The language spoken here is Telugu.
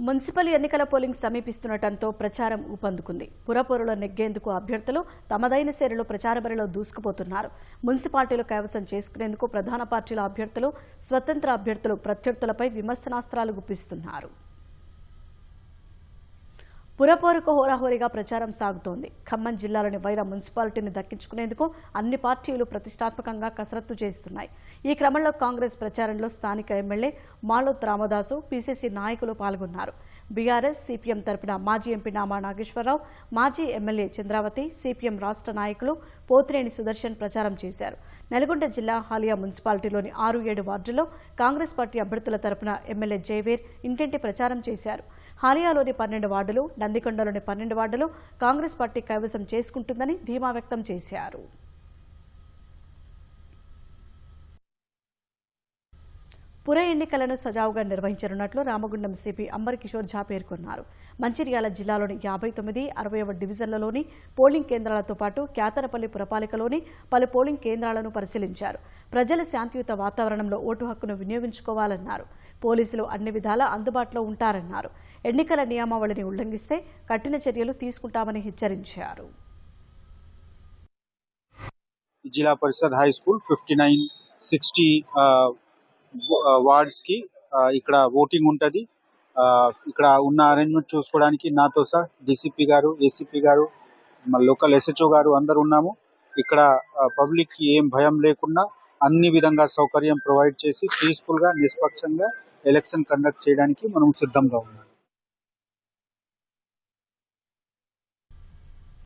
మున్సిపల్ ఎన్నికల పోలింగ్ సమీపిస్తుండటంతో ప్రచారం ఊపందుకుంది. పురపౌరుల నెగ్గేందుకు అభ్యర్థులు తమదైన శైలిలో ప్రచార బరిలో దూసుకుపోతున్నారు. మున్సిపాలిటీలు కైవసం చేసుకునేందుకు ప్రధాన పార్టీల అభ్యర్థులు, స్వతంత్ర అభ్యర్థులు ప్రత్యర్థులపై విమర్శనాస్త్రాలు గుప్పిస్తున్నారు. పురపౌరుకు హోరాహోరీగా ప్రచారం సాగుతోంది. ఖమ్మం జిల్లాలోని వైరా మున్సిపాలిటీని దక్కించుకునేందుకు అన్ని పార్టీలు ప్రతిష్టాత్మకంగా కసరత్తు చేస్తున్నాయి. ఈ క్రమంలో కాంగ్రెస్ ప్రచారంలో స్థానిక ఎమ్మెల్యే మాలోత్ రామదాసు, పీసీసీ నాయకులు పాల్గొన్నారు. బీఆర్ఎస్, సిపిఎం తరపున మాజీ ఎంపీ నామా నాగేశ్వరరావు, మాజీ ఎమ్మెల్యే చంద్రావతి, సిపిఎం రాష్ట్ర నాయకులు పోతినేని సుదర్శన్ ప్రచారం చేశారు. నల్గొండ జిల్లా హాలియా మున్సిపాలిటీలోని 6-7 వార్డుల్లో కాంగ్రెస్ పార్టీ అభ్యర్థుల తరపున ఎమ్మెల్యే జయవీర్ ఇంటింటి ప్రచారం చేశారు. హాలియాలోని 12 వార్డులు, నందికొండలోని 12 వార్డులు కాంగ్రెస్ పార్టీ కైవసం చేసుకుంటుందని ధీమా వ్యక్తం చేశారు. పుర ఎన్నికలను సజావుగా నిర్వహించనున్నట్లు రామగుండం సిపి అంబర్ కిషోర్ ఝా పేర్కొన్నారు. మంచిర్యాల జిల్లాలోని 59, 60వ డివిజన్లలోని పోలింగ్ కేంద్రాలతో పాటు క్యాతరపల్లి పురపాలికలోని పలు పోలింగ్ కేంద్రాలను పరిశీలించారు. ప్రజల శాంతియుత వాతావరణంలో ఓటు హక్కును వినియోగించుకోవాలన్నారు. పోలీసులు అన్ని విధాలా అందుబాటులో ఉంటారన్నారు. ఎన్నికల నియమావళిని ఉల్లంఘిస్తే కఠిన చర్యలు తీసుకుంటామని హెచ్చరించారు. జిల్లా పరిషత్ హై స్కూల్ 59-60 వార్డ్స్ కి ఇక్కడ ఓటింగ్ ఉంటది. ఇక్కడ ఉన్న అరేంజ్మెంట్ చూసుకోవడానికి నాతో సహా డీసీపీ గారు, ఏసీపీ గారు, లోకల్ ఎస్హెచ్ఓ గారు అందరు ఉన్నాము. ఇక్కడ పబ్లిక్ కి ఏం భయం లేకుండా అన్ని విధంగా సౌకర్యం ప్రొవైడ్ చేసి పీస్ఫుల్ గా, నిష్పక్షంగా ఎలక్షన్ కండక్ట్ చేయడానికి మనం సిద్ధంగా ఉన్నాం.